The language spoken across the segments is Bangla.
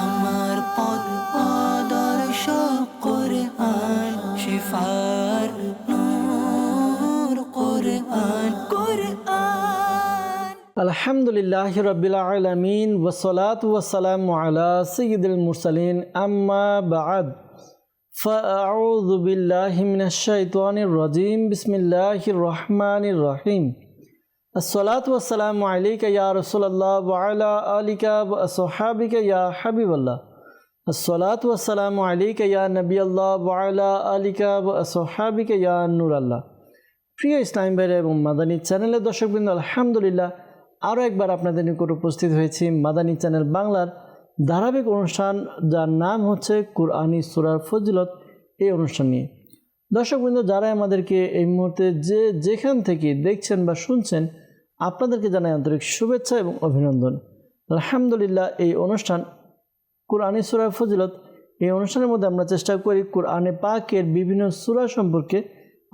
আমার পথ আদর্শ কোরআন, শিফার নূর কোরআন কোরআন। আলহামদুলিল্লাহি রাব্বিল আলামিন ওয়াসসালাতু ওয়াসসালামু আলা সাইয়্যিদিল মুরসালিন আম্মা বা'দ ফাআউযু বিল্লাহি মিনাশ শাইতানির রাজীম বিসমিল্লাহির রহমানির রহিম। আসসালাতু ওয়াসসালামু আলাইকা ইয়া রাসূলুল্লাহ ওয়া আলা আলিকা ওয়া আসহাবিকা ইয়া হাবিবাল্লাহ। আসসালাতু ওয়াসসালামু আলাইকা ইয়া নবিয়াল্লাহ ওয়া আলা আলিকা ওয়া আসহাবিকা ইয়া নূরাল্লাহ। প্রিয় ইসলামী ভাইরা এবং মাদানী চ্যানেলের দর্শকবৃন্দ, আলহামদুলিল্লাহ আরও একবার আপনাদের নিকট উপস্থিত হয়েছি মাদানী চ্যানেল বাংলার ধারাবাহিক অনুষ্ঠান, যার নাম হচ্ছে কুরআনী সূরার ফজিলত, এই অনুষ্ঠান নিয়ে। দর্শকবৃন্দ, যারা আমাদেরকে এই মুহূর্তে যেখান থেকে দেখছেন বা শুনছেন, আপনাদেরকে জানাই আন্তরিক শুভেচ্ছা এবং অভিনন্দন। আলহামদুলিল্লাহ এই অনুষ্ঠান কুরআনী সূরার ফজিলত, এই অনুষ্ঠানের মধ্যে আমরা চেষ্টা করি কুরআনে পাকের বিভিন্ন সূরা সম্পর্কে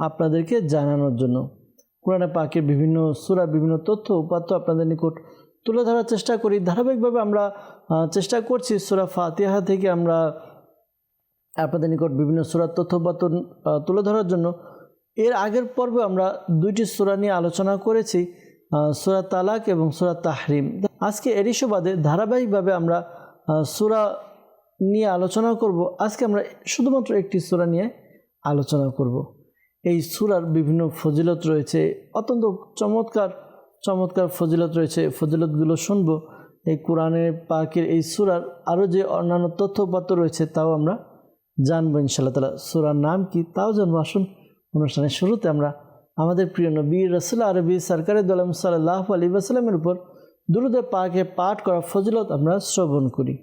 আপনাদেরকে জানানোর জন্য। কুরআনে পাকের বিভিন্ন সূরা, বিভিন্ন তথ্য উপাত্ত আপনাদের নিকট তুলে ধরার চেষ্টা করি। ধারাবাহিকভাবে আমরা চেষ্টা করছি সূরা ফাতিহা থেকে আমরা আপনাদের নিকট বিভিন্ন সূরার তথ্য উপাত্ত তুলে ধরার জন্য। এর আগের পর্বে আমরা দুইটি সূরা নিয়ে আলোচনা করেছি, সূরা তালাক এবং সূরা তাহরিম। আজকে এরই সুবাদে ধারাবাহিকভাবে আমরা সূরা নিয়ে আলোচনা করব। আজকে আমরা শুধুমাত্র একটি সূরা নিয়ে আলোচনা করব। এই সূরার বিভিন্ন ফজিলত রয়েছে, অত্যন্ত চমৎকার চমৎকার ফজিলত রয়েছে। ফজিলতগুলো শুনবো। এই কোরআনে পাকের এই সূরার আরও যে অন্যান্য তথ্যপত্র রয়েছে তাও আমরা জানবো ইনশাআল্লাহ তাআলা। সূরার নাম কি তাও জানবো। আসুন অনুষ্ঠানের শুরুতে আমরা আমাদের প্রিয় নবী রাসূল আরবি সরকারে দো আলম সাল্লাল্লাহু আলাইহি ওয়াসাল্লামের উপর দুরূদে পাকে পাঠ করা ফজিলত আমরা শ্রবণ করি।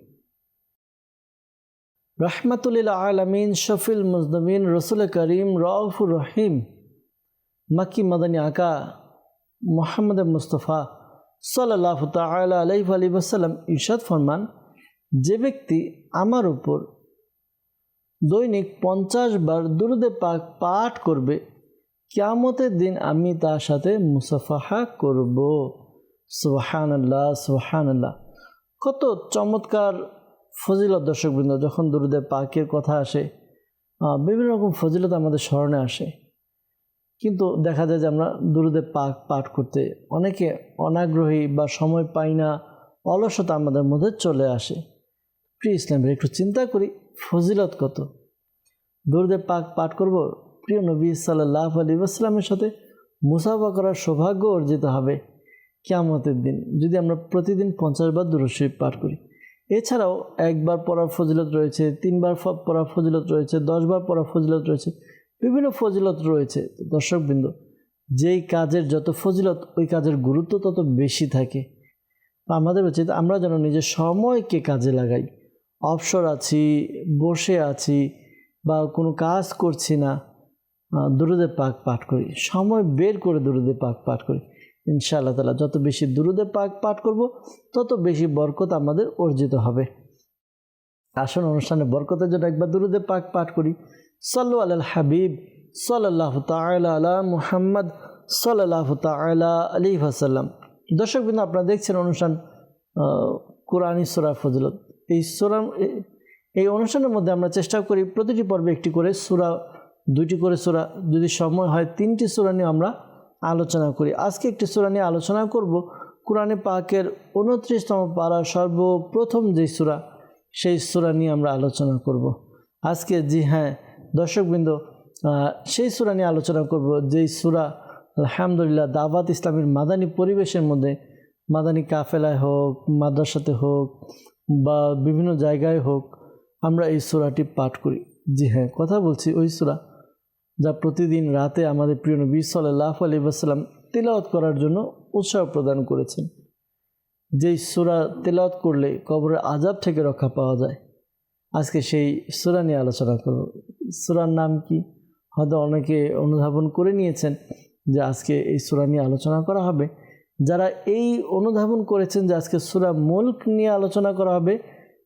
রহমাতুল আলামিন, শফিল মুজনবিন, রসুল করিম, রউফুর রহিম, মাক্কি মাদানী আকা মুহাম্মদ মুস্তফা সাল্লাল্লাহু তাআলা আলাইহি ওয়াসাল্লাম ইরশাদ ফরমান, যে ব্যক্তি আমার উপর দৈনিক 50 বার দুরূদে পাক পাঠ করবে, কিয়ামতের দিন আমি তার সাথে মুসাফাহা করব। সুবহানাল্লাহ সুবহানাল্লাহ। কত চমৎকার ফজিলত দর্শকবৃন্দ। যখন দুরূদে পাকের কথা আসে, বিভিন্ন রকম ফজিলত আমাদের স্মরণে আসে, কিন্তু দেখা যায় যে আমরা দুরূদে পাক পাঠ করতে অনেকে অনাগ্রহী বা সময় পাই না, অলসতা আমাদের মধ্যে চলে আসে। প্রিয় ইসলামের একটু চিন্তা করি ফজিলত কত। দুরূদে পাক পাঠ করব, প্রিয় নবী সাল্লাল্লাহু আলাইহি ওয়াসাল্লামের সাথে মুসাফা করার সৌভাগ্য অর্জিত হবে কিয়ামতের দিন যদি আমরা প্রতিদিন 50 বার দুরূদ শরীফ পাঠ করি। এছাড়াও একবার পড়ার ফজিলত রয়েছে, 3 বার পড়ার ফজিলত রয়েছে, 10 বার পড়ার ফজিলত রয়েছে, বিভিন্ন ফজিলত রয়েছে। দর্শকবৃন্দ, যেই কাজের যত ফজিলত ওই কাজের গুরুত্ব তত বেশি থাকে। আমাদের উচিত আমরা যেন নিজের সময়কে কাজে লাগাই। অবসর আছি, বসে আছি বা কোনো কাজ করছি না, দুরূদে পাক পাঠ করি, সময় বের করে দুরূদে পাক পাঠ করি। ইনশাআল্লাহ তাআলা যত বেশি দুরূদে পাক পাঠ করব তত বেশি বরকত আমাদের অর্জিত হবে। আসুন অনুষ্ঠানে বরকতের জন্য একবার দুরূদে পাক পাঠ করি। সাল্লু আলাল হাবিব সাল্লাল্লাহু তাআলা আলা মুহাম্মদ সাল্লাল্লাহু তাআলা আলাইহি ওয়াসাল্লাম। দর্শকবৃন্দ, আপনারা দেখছেন অনুষ্ঠান কুরআনী সূরা ফজিলত। এই অনুষ্ঠানের মধ্যে আমরা চেষ্টা করি প্রতিটি পর্বে একটি করে সূরা, 2টি করে সূরা, যদি সময় হয় 3টি সূরা নিয়ে আমরা আলোচনা করি। আজকে একটি সূরা নিয়ে আলোচনা করব, কুরআনে পাকের 29তম পারা সর্বপ্রথম যে সূরা, সেই সূরা নিয়ে আমরা আলোচনা করব আজকে। জি হ্যাঁ দর্শকবৃন্দ, সেই সূরা নিয়ে আলোচনা করব যেই সূরা আলহামদুলিল্লাহ দাওয়াত ইসলামের মাদানী পরিবেশের মধ্যে, মাদানী কাফেলায় হোক, মাদ্রাসাতে হোক বা বিভিন্ন জায়গায় হোক, আমরা এই সূরাটি পাঠ করি। জি হ্যাঁ, কথা বলছি ওই সূরা যা প্রতিদিন রাতে আমাদের প্রিয় নবী সাল্লাল্লাহু আলাইহি ওয়াসাল্লাম তিলাওয়াত করার জন্য উৎসাহ প্রদান করেছেন। যেই সূরা তিলাওয়াত করলে কবরের আযাব থেকে রক্ষা পাওয়া যায়। আজকে সেই সূরা নিয়ে আলোচনা করব। সূরার নাম কি হয়তো অনেকে অনুধাবন করে নিয়েছেন যে আজকে এই সূরা নিয়ে আলোচনা করা হবে। যারা এই অনুধাবন করেছেন যে আজকে সূরা মুলক নিয়ে আলোচনা করা হবে,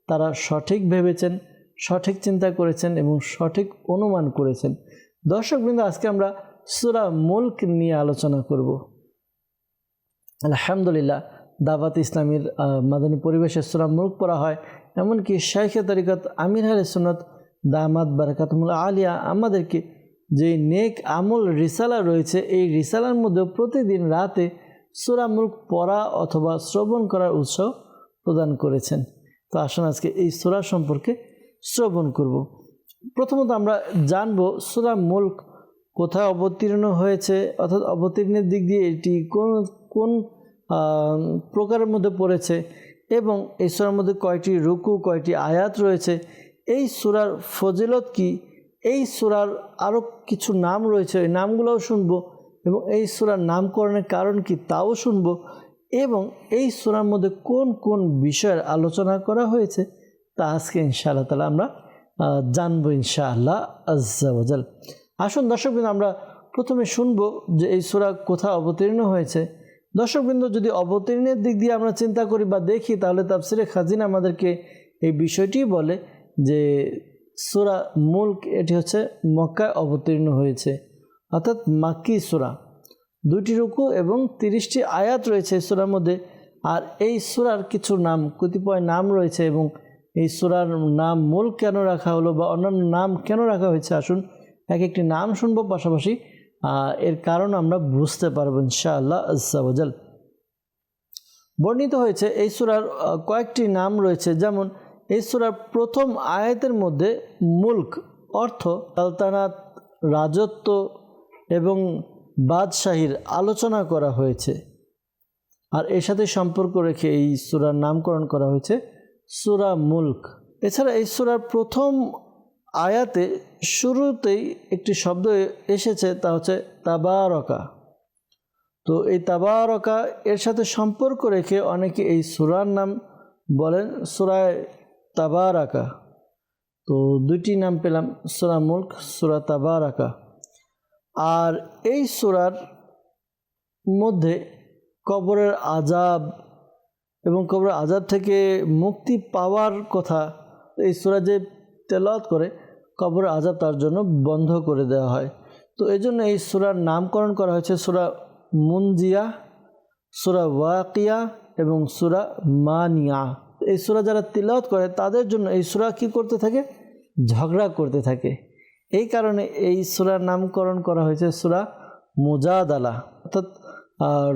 তারা সঠিক ভেবেছেন, সঠিক চিন্তা করেছেন এবং সঠিক অনুমান করেছেন। দর্শকবৃন্দ, আজকে আমরা সূরা মুলক নিয়ে আলোচনা করব। আলহামদুলিল্লাহ দাওয়াত ইসলামীর মাদানী পরিবেশে সূরা মুলক পড়া হয়। এমনকি শাইখে তরিকত আমির আহলে সুন্নাত দামাত বারাকাতুহুল আলিয়া আমাদেরকে যে নেক আমল রিসালা রয়েছে, এই রিসালার মধ্যে প্রতিদিন রাতে সূরা মুলক পড়া অথবা শ্রবণ করার উৎসাহ প্রদান করেছেন। তো আসুন আজকে এই সূরা সম্পর্কে শ্রবণ করব। প্রথমত আমরা জানব সূরা মুলক কোথায় অবতীর্ণ হয়েছে, অর্থাৎ অবতীর্ণের দিক দিয়ে এটি কোন কোন প্রকারের মধ্যে পড়েছে এবং এই সূরার মধ্যে কয়টি রুকু, কয়টি আয়াত রয়েছে, এই সূরার ফজিলত কি, এই সূরার আরও কিছু নাম রয়েছে, এই নামগুলোও শুনব এবং এই সূরার নামকরণের কারণ কি তাও শুনব এবং এই সূরার মধ্যে কোন কোন বিষয়ের আলোচনা করা হয়েছে তা আজকে ইনশাআল্লাহ তাআলা আমরা জানবো ইনশাআল্লাহ আজ্জা ওয়া জাল। আসুন দর্শকবৃন্দ, আমরা প্রথমে শুনব যে এই সূরা কোথায় অবতীর্ণ হয়েছে। দর্শকবৃন্দ, যদি অবতীর্ণের দিক দিয়ে আমরা চিন্তা করি বা দেখি, তাহলে তাফসিরে খাজিনা আমাদেরকে এই বিষয়টি বলে যে সূরা মুলক এটি হচ্ছে মক্কায় অবতীর্ণ হয়েছে, অর্থাৎ মাক্কি সূরা। 2টি রুকু এবং 30টি আয়াত রয়েছে এই সূরার মধ্যে। আর এই সূরার কিছু নাম, কতিপয় নাম রয়েছে এবং এই সূরার নাম মুলক কেন রাখা হলো বা অন্যান্য নাম কেন রাখা হয়েছে, আসুন এক একটি নাম শুনবো, পাশাপাশি এর কারণ আমরা বুঝতে পারবো ইনশাআল্লাহ আজ্জা ওয়া জাল। বর্ণিত হয়েছে এই সূরার কয়েকটি নাম রয়েছে, যেমন এই সূরার প্রথম আয়াতের মধ্যে মুলক অর্থ সালতানাত, রাজত্ব এবং বাদশাহীর আলোচনা করা হয়েছে। আর এর সাথে সম্পর্ক রেখে এই সূরার নামকরণ করা হয়েছে সূরা মুলক। এছাড়া এই সূরার প্রথম আয়াতে শুরুতেই একটি শব্দ এসেছে, তা হচ্ছে তাবারাকা। তো এই তাবারাকা এর সাথে সম্পর্ক রেখে অনেকে এই সূরার নাম বলেন সূরা তাবারাকা। তো 2টি নাম পেলাম, সূরা মুলক, সূরা তাবারাকা। আর এই সূরার মধ্যে কবরের আযাব এবং কবরের আযাব থেকে মুক্তি পাওয়ার কথা, এই সূরা যে তেলাওয়াত করে কবরের আযাব তার জন্য বন্ধ করে দেওয়া হয়। তো এই জন্য এই সূরার নামকরণ করা হয়েছে সূরা মুনজিয়া, সূরা ওয়াকিয়া এবং সূরা মানিয়া। এই সূরা যারা তিলাওয়াত করে তাদের জন্য এই সূরা কী করতে থাকে, ঝগড়া করতে থাকে। এই কারণে এই সূরার নামকরণ করা হয়েছে সূরা মুজাদালা, অর্থাৎ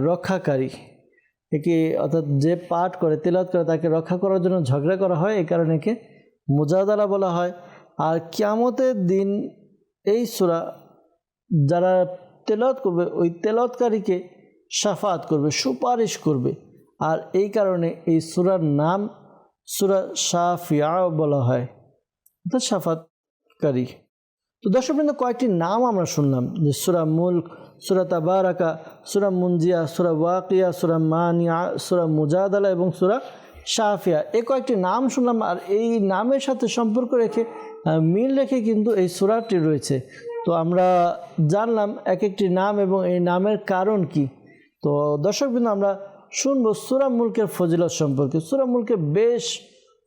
রক্ষাকারী। একে অর্থাৎ যে পাঠ করে, তিলাওয়াত করে, তাকে রক্ষা করার জন্য ঝগড়া করা হয়, এই কারণে একে মুজাদালা বলা হয়। আর কিয়ামতের দিন এই সূরা যারা তেলাওয়াত করবে ওই তেলাওয়াতকারীকে শাফাআত করবে, সুপারিশ করবে। আর এই কারণে এই সূরার নাম সূরা শাফিয়া বলা হয়, অর্থাৎ শাফাআতকারী। তো দর্শকবৃন্দ, কয়েকটি নাম আমরা শুনলাম যে সূরা মুলক, সূরা তাবারাকা, সূরা মুনজিয়া, সূরা ওয়াকিয়া, সূরা মানিয়া, সূরা মুজাদালা এবং সূরা শাফিয়া। এই কয়েকটি নাম শুনলাম। আর এই নামের সাথে সম্পর্ক রেখে, মিল রেখে কিন্তু এই সূরাটি রয়েছে। তো আমরা জানলাম এক একটি নাম এবং এই নামের কারণ কি। তো দর্শকবৃন্দ, আমরা শুনবো সূরা মুলকের ফজিলত সম্পর্কে। সূরা মুলকে বেশ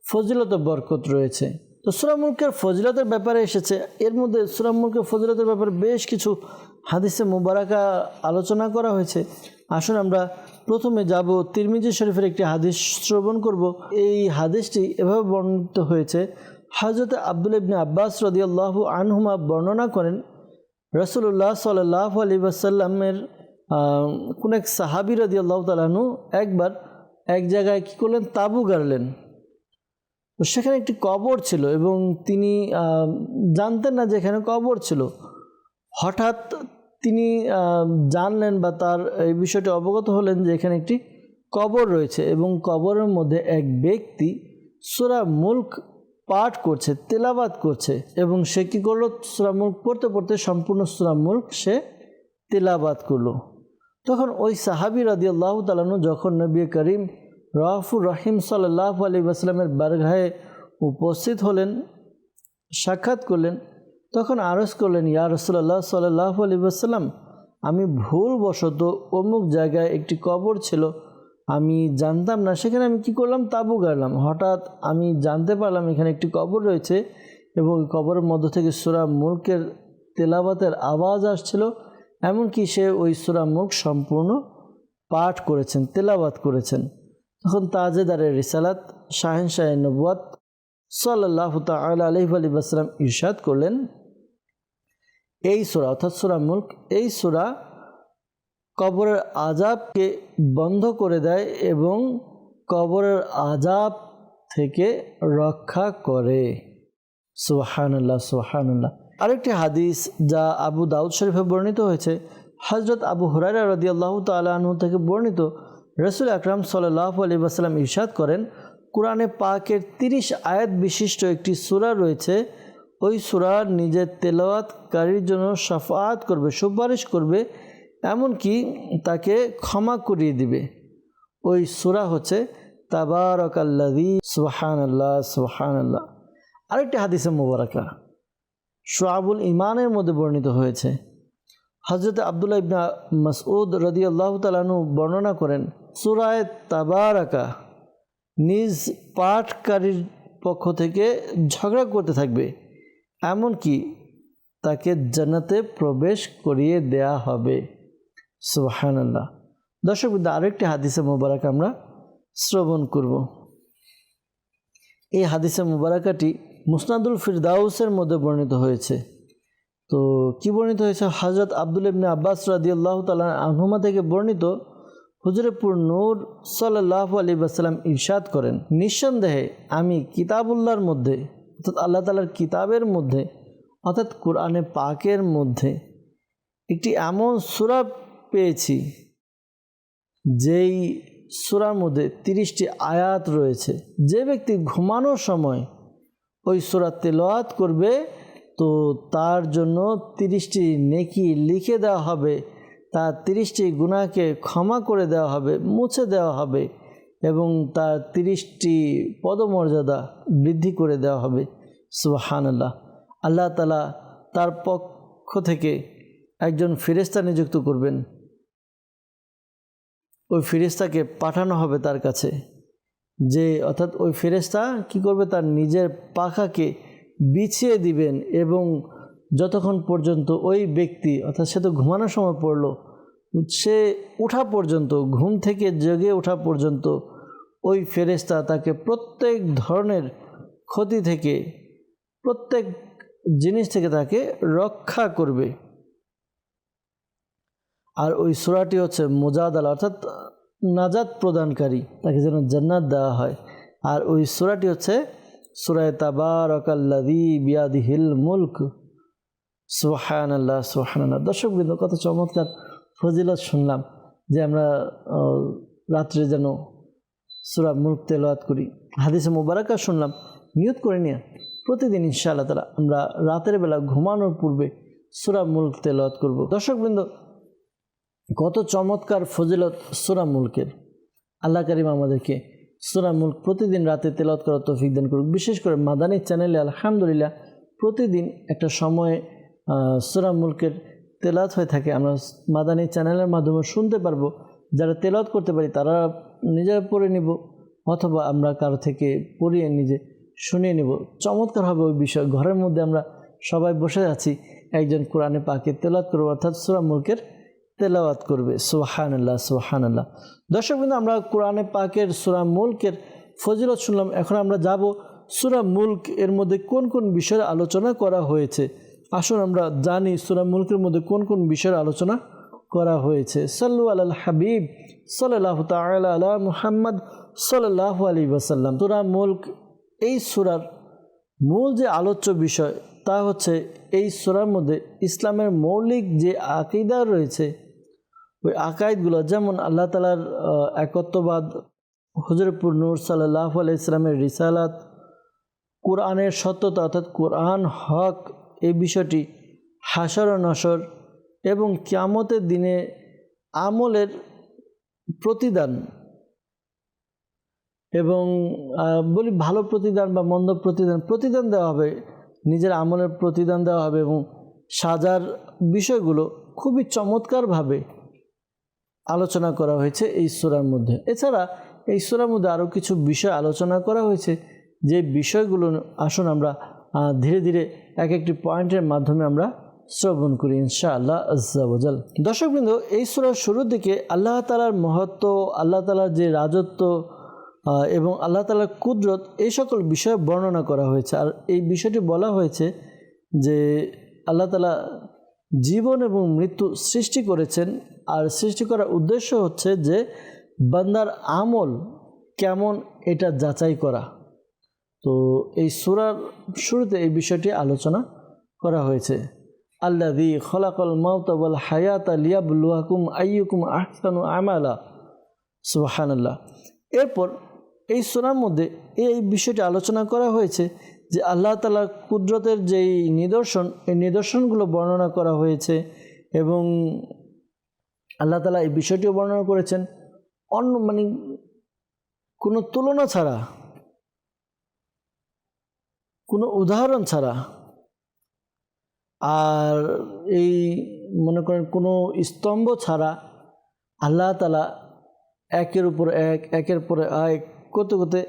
ফজিলত ও বরকত রয়েছে। তো সূরা মুলকের ফজিলতের ব্যাপারে এসেছে, এর মধ্যে সূরা মুলকের ফজিলতের ব্যাপারে বেশ কিছু হাদিসে মুবারাকা আলোচনা করা হয়েছে। আসুন আমরা প্রথমে যাব তিরমিজি শরীফের একটি হাদিস শ্রবণ করব। এই হাদিসটি এভাবে বর্ণিত হয়েছে, হযরত আব্দুল্লাহ ইবনে আব্বাস রাদিয়াল্লাহু আনহুমা বর্ণনা করেন, রাসূলুল্লাহ সাল্লাল্লাহু আলাইহি ওয়াসাল্লামের কোন এক সাহাবী রাদিয়াল্লাহু তাআলা আনহু একবার এক জায়গায় কী করলেন, তাঁবু গাড়লেন। তো সেখানে একটি কবর ছিল এবং তিনি জানতেন না যে এখানে কবর ছিল। হঠাৎ তিনি জানলেন বা তার এই বিষয়টি অবগত হলেন যে এখানে একটি কবর রয়েছে এবং কবরের মধ্যে এক ব্যক্তি সূরা মুলক পাঠ করছে, তেলাওয়াত করছে। এবং সে কী করলো, সূরা মুলক পড়তে পড়তে সম্পূর্ণ সূরা মুলক সে তেলাওয়াত করলো। তখন ওই সাহাবী রাদিয়াল্লাহু তাআলা আনহু যখন নবী করিম রাউফুর রহিম সাল্লাল্লাহু আলাইহি ওয়াসাল্লামের বারগাহে উপস্থিত হলেন, সাক্ষাৎ করলেন, তখন আরজ করলেন, ইয়া রাসূলুল্লাহ সাল্লাল্লাহু আলাইহি ওয়াসাল্লাম, আমি ভুলবশত অমুক জায়গায় একটি কবর ছিল, আমি জানতাম না, সেখানে আমি কি করলাম, তাঁবু গাড়লাম। হঠাৎ আমি জানতে পারলাম এখানে একটি কবর রয়েছে এবং কবরের মধ্য থেকে সূরা মুলকের তেলাওয়াতের আওয়াজ আসছিল। এমনকি সে ওই সূরা মুলক সম্পূর্ণ পাঠ করেছেন, তেলাওয়াত করেছেন। তখন তাজেদারের রিসালাত শাহেনশাহ নবুয়াত সাল্লাল্লাহু তাআলা আলাইহি ওয়াসাল্লাম ইরশাদ করলেন, এই সূরা অর্থাৎ সূরা মুলক, এই সূরা কবরের আযাবকে বন্ধ করে দেয় এবং কবরের আযাব থেকে রক্ষা করে। সুবহানাল্লাহ, সুবহানাল্লাহ। আরেকটি হাদিস যা আবু দাউদ শরীফে বর্ণিত হয়েছে, হযরত আবু হুরায়রা রাদিয়াল্লাহু তাআলা আনহু থেকে বর্ণিত, রাসূল আকরাম সাল্লাল্লাহু আলাইহি ওয়াসাল্লাম ইরশাদ করেন, কোরআনে পাকের 30 আয়াত বিশিষ্ট একটি সূরা রয়েছে, ওই সূরা নিজের তেলাওয়াতকারীর জন্য শাফাআত করবে, সুপারিশ করবে, এমনকি তাকে ক্ষমা করিয়ে দিবে। ওই সূরা হচ্ছে তাবারাকাল্লাযী। সুবহানাল্লাহ, সুবহানাল্লাহ। আরেকটি হাদিসে মুবারাকা শুআবুল ঈমানের মধ্যে বর্ণিত হয়েছে, হযরত আব্দুল্লাহ ইবনে মাসউদ রাদিয়াল্লাহু তাআলা আনহু বর্ণনা করেন, সূরা তাবারাকা নিজ পাঠকারীর পক্ষ থেকে ঝগড়া করতে থাকবে, এমনকি তাকে জান্নাতে প্রবেশ করিয়ে দেয়া হবে। সুবহানাল্লাহ। দর্শক, আরেকটি হাদিসে মুবারক আমরা শ্রবণ করব। এই হাদিসে মুবারাকাটি মুসনাদুল ফিরদাউসের মধ্যে বর্ণিত হয়েছে। তো কি বর্ণিত হয়েছে? হযরত আব্দুল্লাহ ইবনে আব্বাস রাদিয়াল্লাহু তাআলা আনহুমা থেকে বর্ণিত, হুজুরে পুর নূর সাল্লাল্লাহু আলাইহি ওয়াসাল্লাম ইরশাদ করেন, নিঃসন্দেহে আমি কিতাবুল্লাহর মধ্যে অর্থাৎ আল্লাহ তাআলার কিতাবের মধ্যে অর্থাৎ কোরআনে পাকের মধ্যে একটি এমন সূরা পেয়েছি যেই সূরার মধ্যে 30টি আয়াত রয়েছে। যে ব্যক্তি ঘুমানোর সময় ওই সূরা তেলাওয়াত করবে তো তার জন্য 30টি নেকি লিখে দেওয়া হবে, তার 30টি গুনাহকে ক্ষমা করে দেওয়া হবে, মুছে দেওয়া হবে এবং তার 30টি পদমর্যাদা বৃদ্ধি করে দেওয়া হবে। সুবহানাল্লাহ। আল্লাহ তাআলা তার পক্ষ থেকে একজন ফেরেশতা নিযুক্ত করবেন, ওই ফেরেশতাকে পাঠানো হবে তার কাছে, যে অর্থাৎ ওই ফেরেশতা কি করবে, তার নিজের পাখাকে বিছিয়ে দিবেন এবং যতক্ষণ পর্যন্ত ওই ব্যক্তি অর্থাৎ সে তো ঘুমানোর সময় পড়লো, সে ওঠা পর্যন্ত, ঘুম থেকে জেগে ওঠা পর্যন্ত ওই ফেরেশতা তাকে প্রত্যেক ধরনের ক্ষতি থেকে, প্রত্যেক জিনিস থেকে তাকে রক্ষা করবে। আর ওই সূরাটি হচ্ছে মুজাদালা অর্থাৎ নাজাত প্রদানকারী, তাকে যেন জান্নাত দেওয়া হয়। আর ওই সূরাটি হচ্ছে সূরা তাবারাকাল্লাযী বিয়াদিহিল মুলক। সুবহানাল্লাহ, সুবহানাল্লাহ। দর্শকবৃন্দ, কত চমৎকার ফজিলত শুনলাম যে আমরা রাত্রে যেন সূরা মুলক তেলাওয়াত করি। হাদিসে মুবারাকা শুনলাম, নিয়ত করে নিয়ে প্রতিদিন ইনশাআল্লাহ তাআলা আমরা রাতের বেলা ঘুমানোর পূর্বে সূরা মুলক তেলাওয়াত করব। দর্শকবৃন্দ, কত চমৎকার ফজিলত সূরা মুলকের। আল্লাহ কারীম আমাদেরকে সূরা মুলক প্রতিদিন রাতে তেলাওয়াত করার তৌফিক দান করুক। বিশেষ করে মাদানী চ্যানেলে আলহামদুলিল্লাহ প্রতিদিন একটা সময়ে সূরা মুলকের তেলাওয়াত হয়ে থাকে। আমরা মাদানী চ্যানেলের মাধ্যমে শুনতে পারবো। যারা তেলাওয়াত করতে পারি তারা নিজেরা পড়ে নিব, অথবা আমরা কারো থেকে পড়িয়ে নিজে শুনিয়ে নিব। চমৎকার হবে ওই বিষয়। ঘরের মধ্যে আমরা সবাই বসে আছি, একজন কোরআনে পাকে তেলাওয়াত করবো অর্থাৎ সূরা মুলকের তেলাওয়াত করবে। সুবহানাল্লাহ, সুবহানাল্লাহ। দর্শকবৃন্দ, আমরা কোরআনে পাকের সূরা মুলকের ফজিলত শুনলাম। এখন আমরা যাব সূরা মুলক এর মধ্যে কোন কোন বিষয়ে আলোচনা করা হয়েছে। আসুন আমরা জানি সূরা মুলকের মধ্যে কোন কোন বিষয়ের আলোচনা করা হয়েছে। সাল্লু আলাল হাবিব সাল্লাল্লাহু তাআলা আলা মুহাম্মদ সাল্লাল্লাহু আলাইহি ওয়াসাল্লাম। সূরা মুলক, এই সূরার মূল যে আলোচ্য বিষয় তা হচ্ছে এই সূরার মধ্যে ইসলামের মৌলিক যে আকীদা রয়েছে, ওই আকাইদগুলো, যেমন আল্লাহ তাআলার একত্ববাদ, হুজুরে পুর নূর সাল্লাল্লাহু আলাইহি ওয়াসাল্লামের রিসালাত, কোরআনের সত্যতা অর্থাৎ কোরআন হক, এই বিষয়টি, হাসর ও নসর এবং কিয়ামতের দিনে আমলের প্রতিদান এবং বলি ভালো প্রতিদান বা মন্দ প্রতিদান দেওয়া হবে, নিজের আমলের প্রতিদান দেওয়া হবে এবং সাজার বিষয়গুলো খুবই চমৎকারভাবে আলোচনা করা হয়েছে এই সূরার মধ্যে। এছাড়া এই সূরার মধ্যে আরও কিছু বিষয় আলোচনা করা হয়েছে, যে বিষয়গুলো আসুন আমরা ধীরে ধীরে এক একটি পয়েন্টের মাধ্যমে আমরা শ্রবণ করি ইনশাআল্লাহ আজ্জা ওয়াজাল। দর্শকবৃন্দ, এই সূরার শুরুর দিকে আল্লাহ তাআলার মহত্ব, আল্লাহ তাআলার যে রাজত্ব এবং আল্লাহ তাআলার কুদরত এই সকল বিষয়ে বর্ণনা করা হয়েছে। আর এই বিষয়টি বলা হয়েছে যে আল্লাহ তাআলা জীবন এবং মৃত্যু সৃষ্টি করেছেন, আর সৃষ্টি করার উদ্দেশ্য হচ্ছে যে বান্দার আমল কেমন এটা যাচাই করা। তো এই সূরার শুরুতে এই বিষয়টি আলোচনা করা হয়েছে। আল্লাযী খলাকাল মাউতা ওয়াল হায়াতা লিয়াবলুয়াকুম আইয়ুকুম আহসানু আমালা। সুবহানাল্লাহ। এরপর এই সূরার মধ্যে এই বিষয়টি আলোচনা করা হয়েছে যে আল্লাহ তাআলার কুদরতের যেই নিদর্শন, এই নিদর্শনগুলো বর্ণনা করা হয়েছে এবং আল্লাহ তাআলা এই বিষয়টিও বর্ণনা করেছেন অন্য কোনো তুলনা ছাড়া, কোনো উদাহরণ ছাড়া। আর এই মনে করেন কোনো স্তম্ভ ছাড়া আল্লাহ তাআলা একের উপর এক, একের পরে এক করতে করতে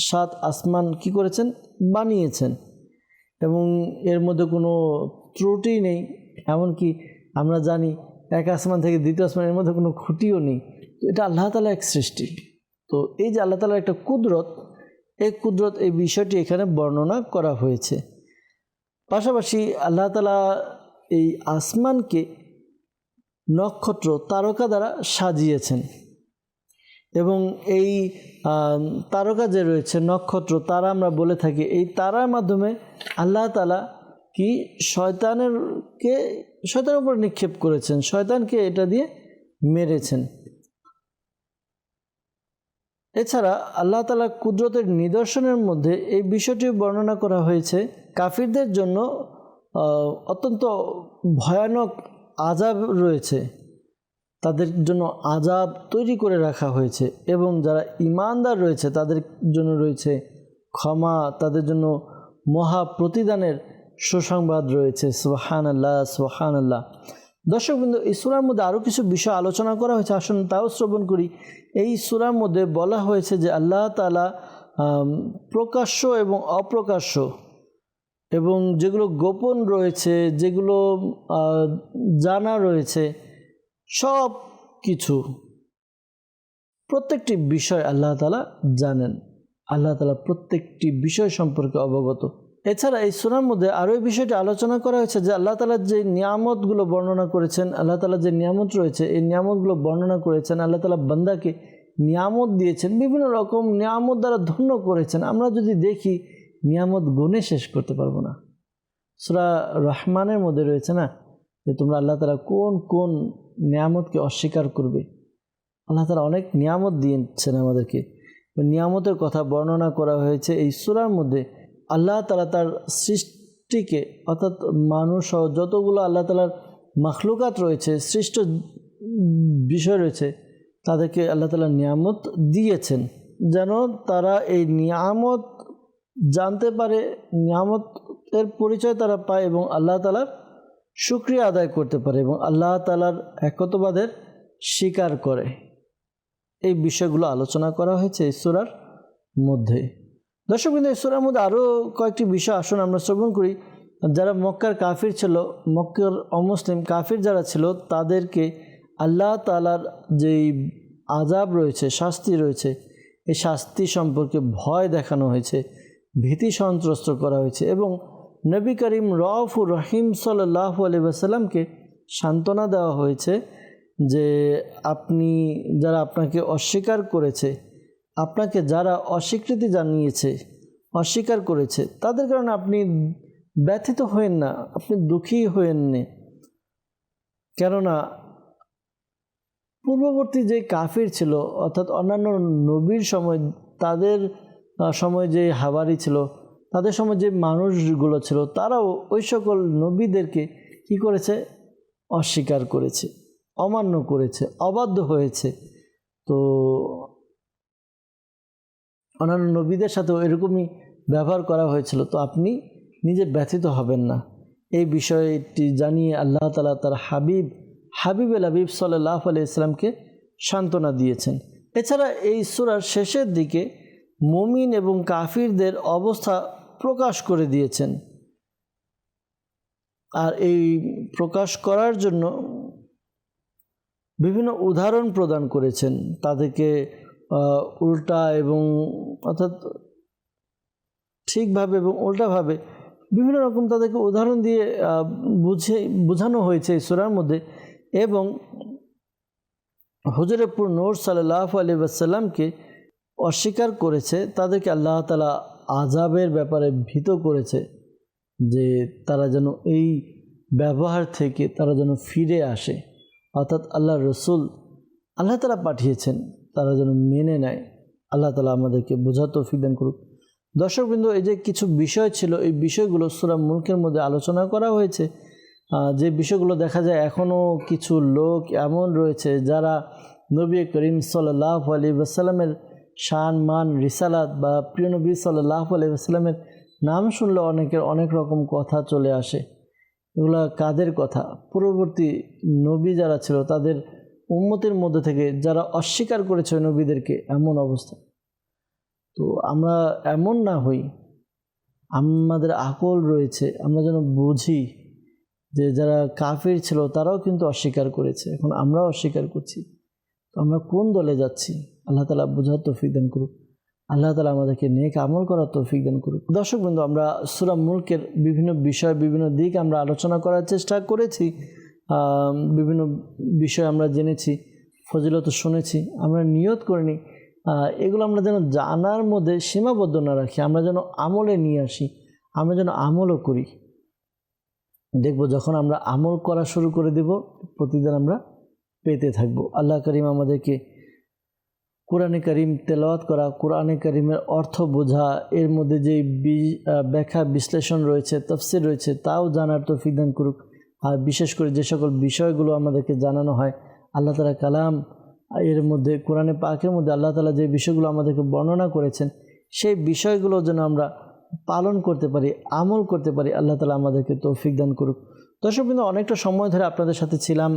7 আসমান কি করেছেন, বানিয়েছেন এবং এর মধ্যে কোনো ত্রুটি নেই। এমনকি আমরা জানি এক আসমান থেকে দ্বিতীয় আসমানের মধ্যে কোনো খুঁটিও নেই। তো এটা আল্লাহ তাআলা এক সৃষ্টি। তো এই যে আল্লাহ তাআলার একটা কুদরত, এই কুদরত, এই বিষয়টি এখানে বর্ণনা করা হয়েছে। পাশাপাশি আল্লাহ তাআলা এই আসমানকে নক্ষত্র, তারকা দ্বারা সাজিয়েছেন এবং এই তারকা যে রয়েছে, নক্ষত্র, তারা আমরা বলে থাকি, এই তারার মাধ্যমে আল্লাহ তাআলা কি শয়তানের উপর নিক্ষেপ করেছেন, শয়তানকে এটা দিয়ে মেরেছেন। এছাড়া আল্লাহ তাআলার কুদরতের নিদর্শনের মধ্যে এই বিষয়টি বর্ণনা করা হয়েছে কাফিরদের জন্য অত্যন্ত ভয়ানক আযাব রয়েছে, তাদের জন্য আযাব তৈরি করে রাখা হয়েছে এবং যারা ঈমানদার রয়েছে তাদের জন্য রয়েছে ক্ষমা, তাদের জন্য মহা প্রতিদানের সুসংবাদ রয়েছে। সুবহানাল্লাহ, সুবহানাল্লাহ। দর্শকবৃন্দ, এই সূরার মধ্যে আরও কিছু বিষয় আলোচনা করা হয়েছে, আসুন তাও শ্রবণ করি। এই সূরার মধ্যে বলা হয়েছে যে আল্লাহ তাআলা প্রকাশ্য এবং অপ্রকাশ্য এবং যেগুলো গোপন রয়েছে, যেগুলো জানা রয়েছে, সব কিছু, প্রত্যেকটি বিষয় আল্লাহ তাআলা জানেন। আল্লাহ তাআলা প্রত্যেকটি বিষয় সম্পর্কে অবগত। এছাড়া এই সূরার মধ্যে আরও এই বিষয়টি আলোচনা করা হয়েছে যে আল্লাহ তাআলা যে নিয়ামতগুলো বর্ণনা করেছেন, আল্লাহ তাআলা যে নিয়ামত রয়েছে, এই নিয়ামতগুলো বর্ণনা করেছেন। আল্লাহ তাআলা বান্দাকে নিয়ামত দিয়েছেন, বিভিন্ন রকম নিয়ামত দ্বারা ধন্য করেছেন। আমরা যদি দেখি নিয়ামত গুণে শেষ করতে পারবো না। সূরা রহমানের মধ্যে রয়েছে না যে তোমরা আল্লাহ তাআলা কোন কোন নিয়ামতকে অস্বীকার করবে। আল্লাহ তাআলা অনেক নিয়ামত দিয়েছেন আমাদেরকে, নিয়ামতের কথা বর্ণনা করা হয়েছে এই সূরার মধ্যে। আল্লাহ তাআলা তার সৃষ্টিকে, অর্থাৎ মানুষ সহ যতগুলো আল্লাহ তাআলার মাখলুকাত রয়েছে, সৃষ্ট বিষয় রয়েছে, তাদেরকে আল্লাহ তাআলা নিয়ামত দিয়েছেন যেন তারা এই নিয়ামত জানতে পারে, নিয়ামতের পরিচয় তারা পায় এবং আল্লাহ তাআলার শুকরিয়া আদায় করতে পারে এবং আল্লাহ তাআলার একত্ববাদের স্বীকার করে। এই বিষয়গুলো আলোচনা করা হয়েছে এই সূরার মধ্যে। দর্শকবৃন্দ, এই সূরার মধ্যে আরও কয়েকটি বিষয় আসুন আমরা শ্রবণ করি। যারা মক্কার কাফির ছিল, মক্কার অমুসলিম কাফির যারা ছিল, তাদেরকে আল্লাহ তাআলার যেই আযাব রয়েছে, শাস্তি রয়েছে, এই শাস্তি সম্পর্কে ভয় দেখানো হয়েছে, ভীতি সন্ত্রস্ত করা হয়েছে এবং নবী করিম রউফুর রহিম সাল্লাল্লাহু আলাইহি ওয়াসাল্লামকে সান্ত্বনা দেওয়া হয়েছে যে আপনি, যারা আপনাকে অস্বীকার করেছে, আপনাকে যারা অস্বীকৃতি জানিয়েছে, অস্বীকার করেছে, তাদের কারণে আপনি ব্যথিত হয়েন না, আপনি দুঃখী হয়েন না। কেননা পূর্ববর্তী যে কাফির ছিল, অর্থাৎ অন্যান্য নবীর সময়, তাদের সময় যে হাওয়ারি ছিল, তাদের সময় যে মানুষগুলো ছিল, তারাও ওই সকল নবীদেরকে কি করেছে, অস্বীকার করেছে, অমান্য করেছে, অবাধ্য হয়েছে। তো অন্যান্য নবীদের সাথেও এরকমই ব্যবহার করা হয়েছিল। তো আপনি নিজে ব্যথিত হবেন না, এই বিষয়টি জানিয়ে আল্লাহ তাআলা তার হাবিবুল হাবিব সাল্লাল্লাহু আলাইহি ওয়াসাল্লামকে সান্ত্বনা দিয়েছেন। এছাড়া এই সূরার শেষের দিকে মুমিন এবং কাফিরদের অবস্থা প্রকাশ করে দিয়েছেন। আর এই প্রকাশ করার জন্য বিভিন্ন উদাহরণ প্রদান করেছেন, তাদেরকে উল্টা এবং অর্থাৎ ঠিকভাবে এবং উল্টাভাবে বিভিন্ন রকম তাদেরকে উদাহরণ দিয়ে বোঝানো হয়েছে এই সূরার মধ্যে। এবং হুজুরে পুর নূর সাল্লাল্লাহু আলাইহি ওয়াসাল্লামকে অস্বীকার করেছে, তাদেরকে আল্লাহ তাআলা আযাবের ব্যাপারে ভীত করেছে যে তারা যেন এই ব্যবহার থেকে তারা যেন ফিরে আসে, অর্থাৎ আল্লাহ রসুল আল্লাহ তাআলা পাঠিয়েছেন তারা যেন মেনে নেয়। আল্লাহ তাআলা আমাদেরকে বোঝার তৌফিক দান করুক। দর্শকবৃন্দ, এই যে কিছু বিষয় ছিল, এই বিষয়গুলো সূরা মুলকের মধ্যে আলোচনা করা হয়েছে। যে বিষয়গুলো দেখা যায় এখনও কিছু লোক এমন রয়েছে যারা নবী করিম সাল্লাল্লাহু আলাইহি ওয়াসাল্লামের শান মান রিসালাত বা প্রিয় নবী সাল্লাল্লাহু আলাইহি ওয়াসাল্লামের নাম শুনলে অনেকের অনেক রকম কথা চলে আসে। এগুলা কাদের কথা? পূর্ববর্তী নবী যারা ছিল তাদের উম্মতের মধ্যে থেকে যারা অস্বীকার করেছে ওই নবীদেরকে, এমন অবস্থা। তো আমরা এমন না হই, আমাদের আকল রয়েছে, আমরা যেন বুঝি যে যারা কাফির ছিল তারাও কিন্তু অস্বীকার করেছে, এখন আমরাও অস্বীকার করছি। তো আমরা কোন দলে যাচ্ছি? আল্লাহ তাআলা বোঝার তৌফিক দান করুক। আল্লাহ তাআলা আমাদেরকে নেক আমল করার তৌফিক দান করুক। দর্শক বন্ধু, আমরা সূরা মুলকের বিভিন্ন বিষয়, বিভিন্ন দিক আমরা আলোচনা করার চেষ্টা করেছি। বিভিন্ন বিষয় আমরা জেনেছি, ফজিলত শুনেছি। আমরা নিয়ত করিনি এগুলো আমরা যেন জানার মধ্যে সীমাবদ্ধ না রাখি, আমরা যেন আমলে নিয়ে আসি, আমরা যেন আমলও করি। দেখব যখন আমরা আমল করা শুরু করে দেব, প্রতিদিন আমরা পেতে থাকব। আল্লাহ করিম আমাদেরকে কোরআনে কারিম তেলাওয়াত করা, কোরআনে কারিমের অর্থ বোঝা, এর মধ্যে যে ব্যাখ্যা বিশ্লেষণ রয়েছে, তাফসীর রয়েছে, তাও জানার তৌফিক দান করুক। আর বিশেষ করে যে সকল বিষয়গুলো আমাদেরকে জানানো হয় আল্লাহ তাআলা কালাম, এর মধ্যে কোরআনে পাকের মধ্যে আল্লাহ তাআলা যে বিষয়গুলো আমাদেরকে বর্ণনা করেছেন সেই বিষয়গুলো যেন আমরা পালন করতে পারি, আমল করতে পারি। আল্লাহ তাআলা আমাদেরকে তৌফিক দান করুক। দর্শক বিন্দু, অনেকটা সময় ধরে আপনাদের সাথে ছিলাম,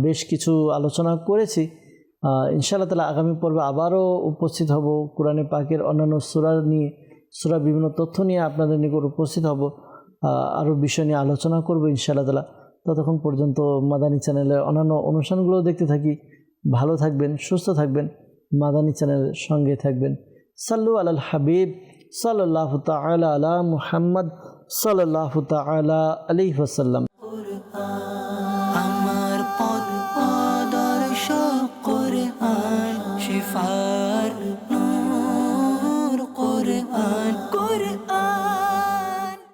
বেশ কিছু আলোচনা করেছি। ইনশাআল্লাহ তাআলা আগামী পর্বে আবারও উপস্থিত হব, কোরআনে পাকের অন্যান্য সূরা বিভিন্ন তথ্য নিয়ে আপনাদের নিকট উপস্থিত হব, আরও বিষয় নিয়ে আলোচনা করব ইনশাআল্লাহ তাআলা। ততক্ষণ পর্যন্ত মাদানী চ্যানেলের অন্যান্য অনুষ্ঠানগুলো দেখতে থাকি। ভালো থাকবেন, সুস্থ থাকবেন, মাদানী চ্যানেলের সঙ্গে থাকবেন। সাল্লু আলাল হাবিব সাল্লাল্লাহু তাআলা আলা মুহাম্মদ সাল্লাল্লাহু তাআলা আলাইহি ওয়াসাল্লাম।